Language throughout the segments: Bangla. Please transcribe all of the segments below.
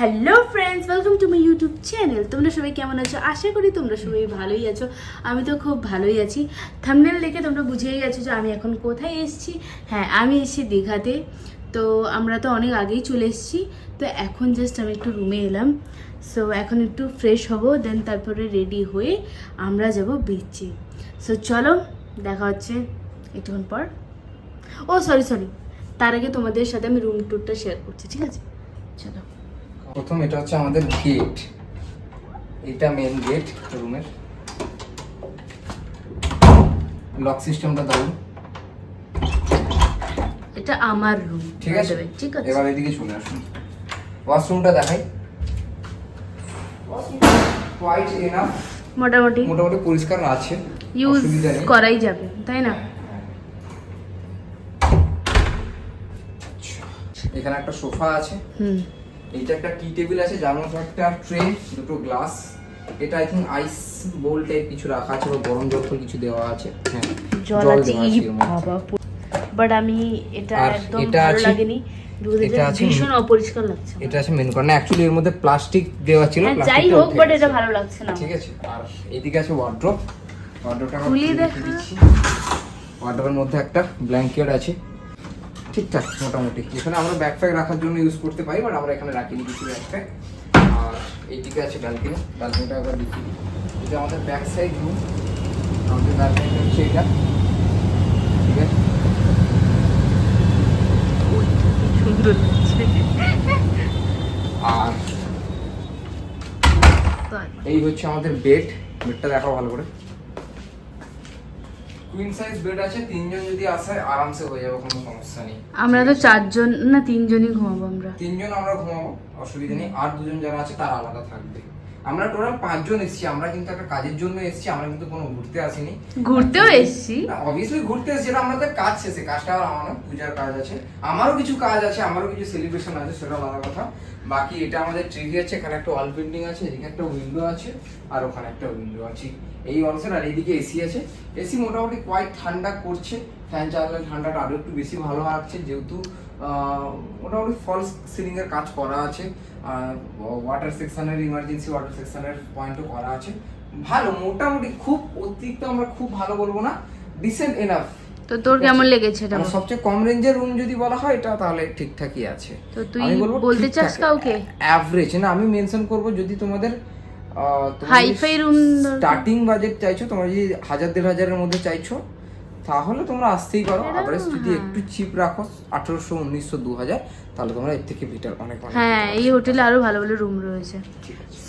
Hello friends, welcome to my YouTube channel. তোমরা সবাই কেমন আছো? আশা করি তোমরা সবাই ভালোই আছো। আমি তো খুব ভালোই আছি। থাম্বনেল দেখে তোমরা বুঝেই গেছো যে আমি এখন কোথায় এসেছি। হ্যাঁ, আমি এসেছি দীঘাতে। তো আমরা তো অনেক আগেই চলে এসেছি। তো এখন জাস্ট আমি একটু রুমে এলাম। সো এখন একটু ফ্রেশ হব, দেন তারপরে রেডি হয়ে আমরা যাব বিচে। সো চলো, দেখা হচ্ছে একটুক্ষণ পর। ও সরি, তার আগে তোমাদের সাথে আমি রুম ট্যুরটা শেয়ার করছি, ঠিক আছে? চলো। প্রথম এটা হচ্ছে আমাদের গেট, এটা মেন গেট রুমের। লক সিস্টেমটা দারুণ। এটা আমার রুম, ঠিক আছে, ঠিক আছে। এবার এদিকে চলে আসুন। ওয়াশরুমটা দেখাই। কোয়াইট এনাফ, মোটামুটি পরিষ্কার আছে, ইউজ করাই যাবে, তাই না? এখানে একটা সোফা আছে, এইটা একটা টি টেবিল আছে, যার মধ্যে একটা ট্রে, দুটো গ্লাস। এটা I think ice bowl type কিছু রাখা আছে, বা গরম জল কিছু দেওয়া আছে। হ্যাঁ, জল আছে। বাবা, বাট আমি এটা একদম ভালো লাগেনি। এটা আছে ভীষণ অপরিষ্কার লাগছে। এটা আছে মেন কর্নার। অ্যাকচুয়ালি এর মধ্যে প্লাস্টিক দেওয়া ছিল, যাই হোক, বাট এটা ভালো লাগছে না। ঠিক আছে। আর এইদিকে আছে ওয়ার্ড্রপ। ওয়ার্ড্রপটা খুলে দেখা। ওয়ার্ড্রপের মধ্যে একটা ব্ল্যাঙ্কেট আছে, ঠিকঠাক মোটামুটি। এখানে আমরা ব্যাকপ্যাক রাখার জন্য ইউজ করতে পারি, বাট আমরা এখানে রাখিনি কিছু ব্যাকপ্যাক। আর এইদিকে আছে ব্যালকনি। ব্যালকনিটা একবার দেখি। এটা আমাদের ব্যাক সাইড রুম। আমাদের ব্যালকনি হচ্ছে এটা, ঠিক আছে। সুন্দর লাগছে। আর এই হচ্ছে আমাদের বেড। বেডটা দেখো ভালো করে। কুইন সাইজ বেড আছে, তিনজন যদি আসে আরামসে হয়ে যাবে, কোনো সমস্যা নেই। আমরা তো চারজন না তিনজনই ঘুমাবো। আমরা তিনজন আমরা ঘুমাবো, অসুবিধা নেই। আর দুজন যারা আছে তারা আলাদা থাকবে। আমরা টোটাল 5 জন এসেছি। আমরা কিন্তু একটা কাজের জন্য এসেছি, আমরা কিন্তু কোনো ঘুরতে আসিনি। ঘুরতেও এসেছি, অবভিয়াসলি ঘুরতে এসেছি। এটা আমাদের কাজ শেষে, কাজটা আর আমার পূজার কাজ আছে, আমারও কিছু কাজ আছে, আমারও কিছু সেলিব্রেশন আছে, সেটা আলাদা কথা। বাকি এটা আমাদের ট্রিভি আছে, এখানে একটা ওয়াল পেন্টিং আছে, এদিকে একটা উইন্ডো আছে, আর ওখানে একটা উইন্ডো আছে এই অংশের। আর এইদিকে এসি আছে। এসি মোটামুটি কোয়াইট ঠান্ডা করছে। ফ্যান চালালে ঠান্ডাটা আরো একটু বেশি ভালো লাগছে, যেহেতু মোটামুটি ফলস সিলিং এর কাজ করা আছে। ওয়াটার সেকশনের, ইমার্জেন্সি ওয়াটার সেকশনের পয়েন্টও করা আছে। ভালো, মোটামুটি খুব অতিরিক্ত আমরা খুব ভালো বলবো না, ডিসেন্ট এনাফ। তো তোর কেমন লেগেছে এটা? সবচেয়ে কম রেঞ্জের রুম যদি বলা হয় এটা, তাহলে ঠিকঠাকই আছে। তো তুই বলতে চাস কাউকে এভারেজ না, আমি মেনশন করব যদি তোমাদের হাইফাই রুম স্টার্টিং বাজেট চাইছো, তোমরা যদি 1000-1500 এর মধ্যে চাইছো, তাহলে তোমরা আসতেই পারো। আদারওয়াইজ যদি একটু চিপ রাখো, 1800, 1900, 2000, তাহলে তোমরা এর থেকে বেটার অনেক। হ্যাঁ, এই হোটেলে আরো ভালো ভালো রুম রয়েছে।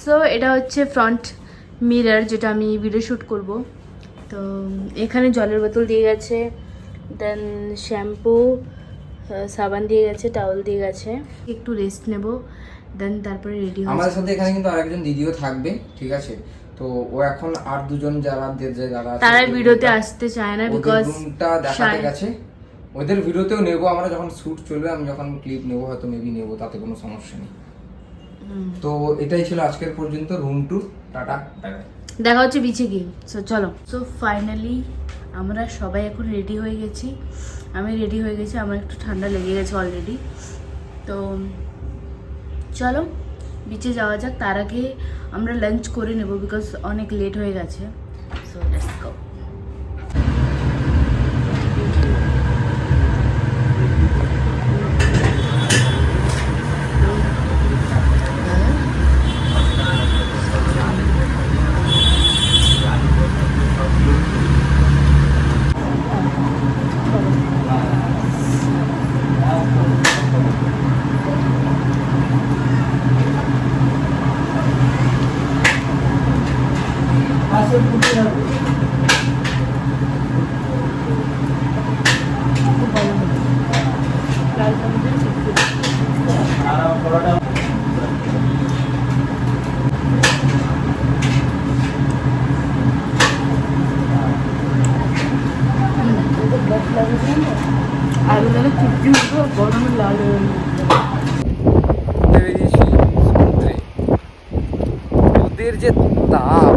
সো এটা হচ্ছে ফ্রন্ট মিরর, যেটা আমি ভিডিও শুট করব। তো এখানে জলের বোতল দিয়ে গেছে, দেন শ্যাম্পু, সাবান দিয়ে গেছে, টাওয়েল দিয়ে গেছে। একটু রেস্ট নেব, দেন তারপরে রেডি হব। আমাদের সাথে এখানে কিন্তু আরেকজন দিদিও থাকবে, ঠিক আছে। তো ও এখন আর দুজন যারা আছে তারা ভিডিওতে আসতে চায় না, বিকজ রুমটা দেখাতে গেছে। ওদের ভিডিওতেও নেবো আমরা, যখন শুট চলবে আমি যখন ক্লিপ নেবো, হয়তো মেবি নেবো, তাতে কোনো সমস্যা নেই। তো এটাই ছিল আজকের পর্যন্ত room tour. Tata, bye bye. দেখা হচ্ছে বিচে গিয়ে। সো চলো। সো ফাইনালি আমরা সবাই এখন রেডি হয়ে গেছি। আমি রেডি হয়ে গেছি, আমার একটু ঠান্ডা লেগে গেছে অলরেডি। তো চলো বিচে যাওয়া যাক। তার আগে আমরা লাঞ্চ করে নেব, বিকজ অনেক লেট হয়ে গেছে। So let's go. আলুগুলো চুপটি উঠবো, গরমে লাল হয়ে ওদের যে তাপ,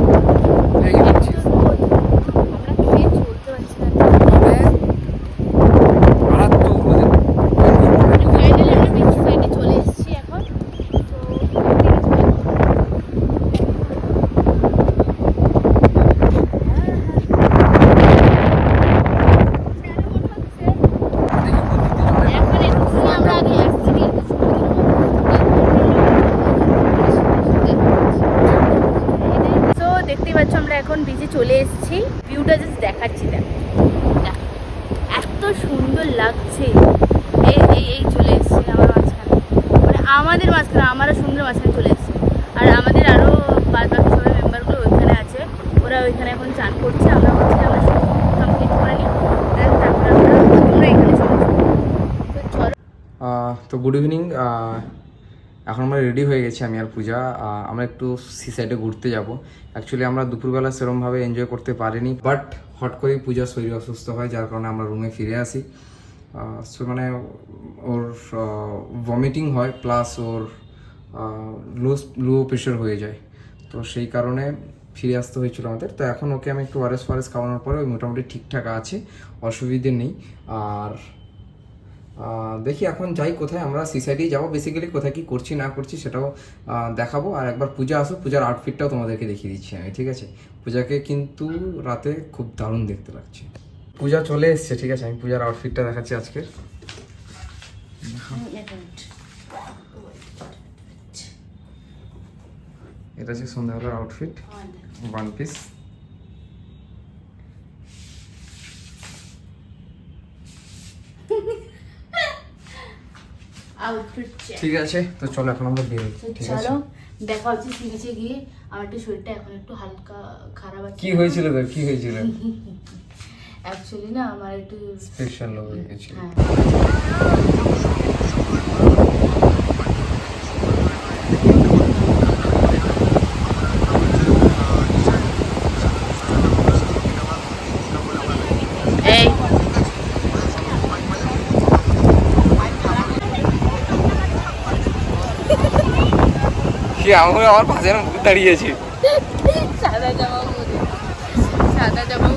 কারণ আমারও সমুদ্রের মাঝখানে চলে এসেছে। আর আমাদের আরও বাদ বাকি সবাই মেম্বারগুলো ওইখানে আছে, ওরা ওইখানে এখন চান করছে। আমরা হচ্ছে যে আমরা কমপ্লিট করে নিই, তারপরে আমরা এখানে চলে যাবো। তো চলো। তো গুড ইভিনিং। এখন আমরা রেডি হয়ে গেছি, আমি আর পূজা। আমরা একটু সি সাইডে ঘুরতে যাব। অ্যাকচুয়ালি আমরা দুপুরবেলা সেরমভাবে এনজয় করতে পারিনি, বাট হট করেই পূজার শরীর অসুস্থ হয়, যার কারণে আমরা রুমে ফিরে আসি। সো মানে ওর ভমিটিং হয়, প্লাস ওর লো প্রেশার হয়ে যায়, তো সেই কারণে ফিরে আসতে হয়েছিল আমাদের। তো এখন ওকে আমি একটু ওয়ারেস খাওয়ানোর পরে ওই মোটামুটি ঠিকঠাক আছে, অসুবিধে নেই। আর দেখি এখন যাই কোথায়, আমরা সিসাইডেই যাবো। বেসিক্যালি কোথায় কি করছি না করছি সেটাও দেখাবো। আর একবার পূজা আসো, পূজার আউটফিটটাও তোমাদেরকে দেখিয়ে দিচ্ছি আমি, ঠিক আছে? পূজাকে কিন্তু রাতে খুব দারুণ দেখতে লাগছে। পূজা চলে এসছে, ঠিক আছে? আমি পূজার আউটফিটটা দেখাচ্ছি আজকের। এটা হচ্ছে সন্ধ্যাবেলার আউটফিট, ওয়ান পিস। ঠিক আছে, তো চলো এখন আমরা বেরোই। ঠিক আছে, চলো দেখা হচ্ছে সি বিচে গিয়ে। আমার একটু শরীরটা এখন একটু হালকা খারাপ আছে। কি হয়েছিল তোর, কি হয়েছিল? অ্যাকচুয়ালি না আমার একটু স্পেশাল লো হয়ে গেছিল। এই কি আমার পাশে দাঁড়িয়েছে। সাদা জামা পরে, সাদা জামা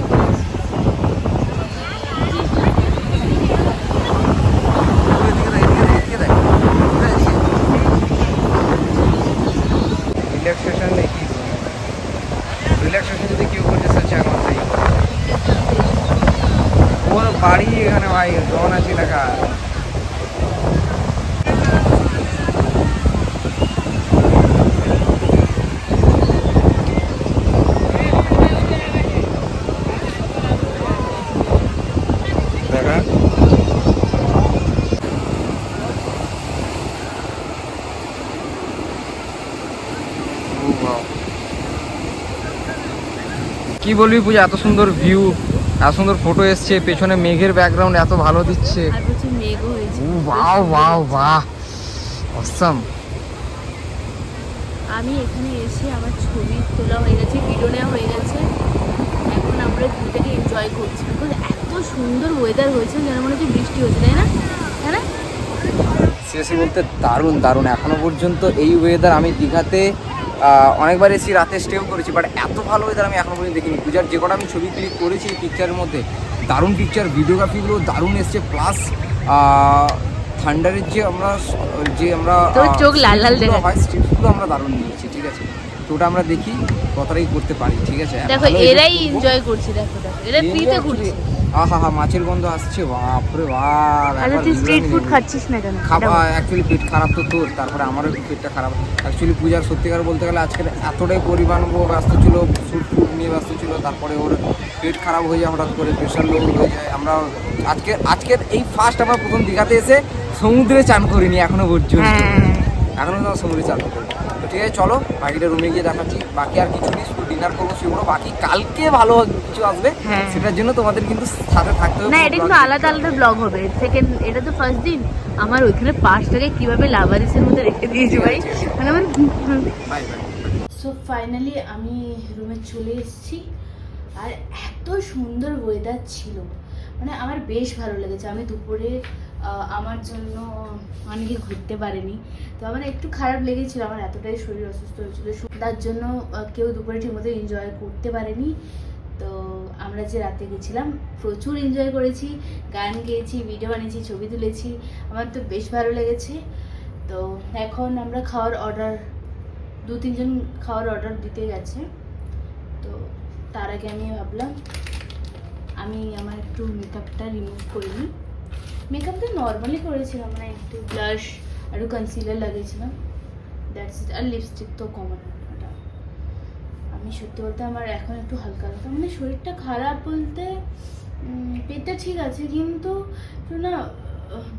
রিল্যাক্সেশন নেই, কি রিল্যাক্সেশন যদি কেউ করতে চাচ্ছে একমাত্র ওর বাড়ি এখানে ভাই, জন আছে লেখা। কি বলবি পূজা, এত সুন্দর ভিউ, এত সুন্দর ফটো এসছে, পেছনে মেঘের ব্যাকগ্রাউন্ড এত ভালো দিচ্ছে। আর প্রচুর মেঘও হয়েছে। ওয়াও ওয়াও বাহ, অসাম। আমি এখানে এসে আমার ছবি তোলা হয়ে গেছে, ভিডিও নেওয়া হয়ে গেছে। এখন আমরা ভিউটাকে এনজয় করছি, বিকজ এত সুন্দর ওয়েদার হয়েছে, যেন মনে হচ্ছে বৃষ্টি হচ্ছে, তাই না? তাই না? সিরিয়াসলি বলতে দারুণ দারুণ। এখনো পর্যন্ত এই ওয়েদার আমি দীঘাতে অনেকবার এসি, রাতে স্টেও করেছি, বাট এত ভালো ওয়েদার আমি এখনো পর্যন্ত দেখিনি। পূজার যে কটা আমি ছবি ক্লিক করেছি এই পিকচারের মধ্যে, দারুণ পিকচার, ভিডিওগ্রাফিগুলো দারুণ এসছে, প্লাস থান্ডারের যে আমরা তোর চোখ লাল লাল দেখা হয় স্ট্রিপসগুলো আমরা দারুণ নিয়েছি, ঠিক আছে? তো ওটা আমরা দেখি কতটাই করতে পারি, ঠিক আছে? দেখো এরাই এনজয় করছে, দেখো দেখো এরা ফ্রিতে ঘুরছে। আহা হা, মাছের গন্ধ আসছে, বাপরে বাপ। আচ্ছা তুই স্ট্রিট ফুড খাচ্ছিস না কেন? খাবার অ্যাকচুয়ালি পেট খারাপ তো তোর, তারপরে আমারও একটু পেটটা খারাপ। অ্যাকচুয়ালি পূজার সত্যিকার বলতে গেলে আজকে এতটাই পরিমাণ ব্যস্ত ছিল, ফুড নিয়ে ব্যস্ত ছিল, তারপরে ওর পেট খারাপ হয়ে যায় হঠাৎ করে, প্রেশার লো হয়ে যায়। আমরা আজকের এই ফার্স্ট আমরা প্রথম দীঘাতে এসে সমুদ্রে চান করিনি এখনো পর্যন্ত, এখনো তো সমুদ্রে চান করি। তো ঠিক আছে, চলো বাকিটা রুমে গিয়ে দেখাচ্ছি। বাকি আর কিছু নেই, শুধু ডিনার করবো সেগুলো। বাকি কালকে ভালো কিছু আসবে, সেটার জন্য তোমাদের কিন্তু সাথে থাকতে হবে। না, এটা কিন্তু আলাদা আলাদা ব্লগ হবে। সেকেন্ড, এটা তো ফার্স্ট দিন। আমার ওইখানে পাঁচটাকে কিভাবে লাভারিসের মধ্যে রেখে দিয়েছি ভাই, মানে আমার। Bye bye. সো ফাইনালি আমি রুমে চলে এসেছি, আর এত সুন্দর ওয়েদার ছিল, মানে আমার বেশ ভালো লেগেছে। আমি দুপুরে আমার জন্য অনেকে ঘুরতে পারেনি, তো আমার একটু খারাপ লেগেছিল, আমার এতটাই শরীর অসুস্থ হয়েছিল, তার জন্য কেউ দুপুরে ঠিকমতো এনজয় করতে পারেনি। তো আমরা যে রাতে গেছিলাম প্রচুর এনজয় করেছি, গান গেয়েছি, ভিডিও বানিয়েছি, ছবি তুলেছি, আমার তো বেশ ভালো লেগেছে। তো এখন আমরা খাওয়ার অর্ডার, 2-3 জন খাওয়ার অর্ডার দিতে গেছে। তো তার আগে আমি ভাবলাম আমি আমার একটু মেকআপটা রিমুভ করে নিই। মেকআপটা নর্মালি করেছিলাম, মানে একটু ব্লাশ আর একটু কনসিলার লাগিয়েছিলাম, দ্যাটস ইট। আর লিপস্টিক তো কমন, ওটা। আমি সত্যি বলতে আমার এখন একটু হালকা হালকা, মানে শরীরটা খারাপ বলতে পেটটা ঠিক আছে, কিন্তু না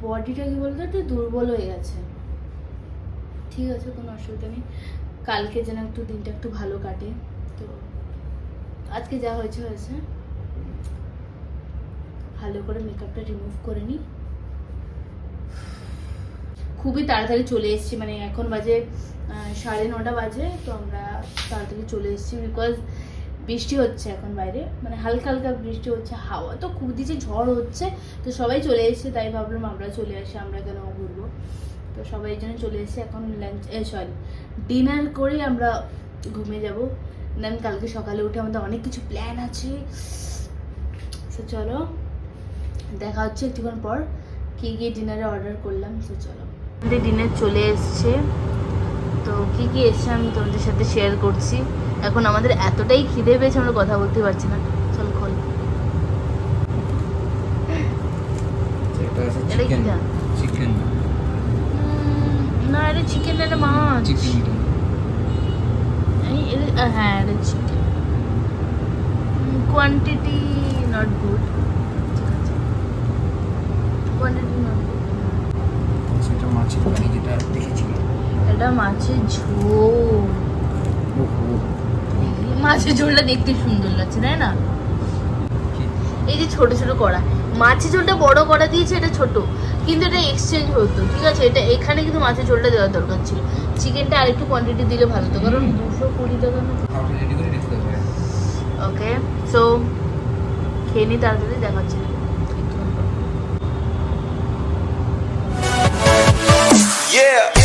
বডিটা কি বলতো একটু দুর্বল হয়ে গেছে, ঠিক আছে, কোনো অসুবিধা নেই। কালকে যেন একটু দিনটা একটু ভালো কাটে। তো আজকে যা হয়েছে হয়েছে, ভালো করে মেকআপটা রিমুভ করে নিই। খুবই তাড়াতাড়ি চলে এসেছি, মানে এখন বাজে 9:30 বাজে। তো আমরা তাড়াতাড়ি চলে এসেছি বিকজ বৃষ্টি হচ্ছে এখন বাইরে, মানে হালকা হালকা বৃষ্টি হচ্ছে, হাওয়া তো খুব দিচ্ছে, ঝড় হচ্ছে। তো সবাই চলে এসেছে, তাই ভাবলাম আমরা চলে আসি, আমরা কেন ঘুরবো। তো সবাই এই জন্য চলে এসেছি। এখন লাঞ্চ ডিনার করে আমরা ঘুমিয়ে যাব। দেন কালকে সকালে উঠে আমাদের অনেক কিছু প্ল্যান আছে। তো চলো দেখা হচ্ছে একটুক্ষণ পর, কি কি ডিনারে অর্ডার করলাম। তো চলো, আমাদের ডিনার চলে এসছে। তো কি কি এসছে আমি তোমাদের সাথে শেয়ার করছি। এখন আমাদের এতটাই খিদে পেয়েছে, আমরা কথা বলতে পারছি না। চল খোল। এটা আছে এটা কি না? চিকেন না, এটা চিকেন না, এটা মাছ। চিকেন হ্যাঁ, এটা চিকেন। কোয়ান্টিটি নট গুড, ঠিক আছে, কোয়ান্টিটি নট গুড। সেটা মাছের কারি যেটা দেখেছিলাম, এটা মাছের ঝোল। মাছের ঝোলটা দেখতে সুন্দর লাগছে, তাই না? এই যে ছোট ছোট কড়া, মাছের ঝোলটা বড় কড়া দিয়েছে, এটা ছোট, কিন্তু এটা এক্সচেঞ্জ হতো, ঠিক আছে। এটা এখানে কিন্তু মাছের ঝোলটা দেওয়ার দরকার ছিল। চিকেনটা আরেকটু কোয়ান্টিটি দিলে ভালো হতো, কারণ 220 টাকা না। রেডি করে রেখে দেবো। ওকে, সো খেয়ে নি, তাড়াতাড়ি দেখাচ্ছি। Yeah.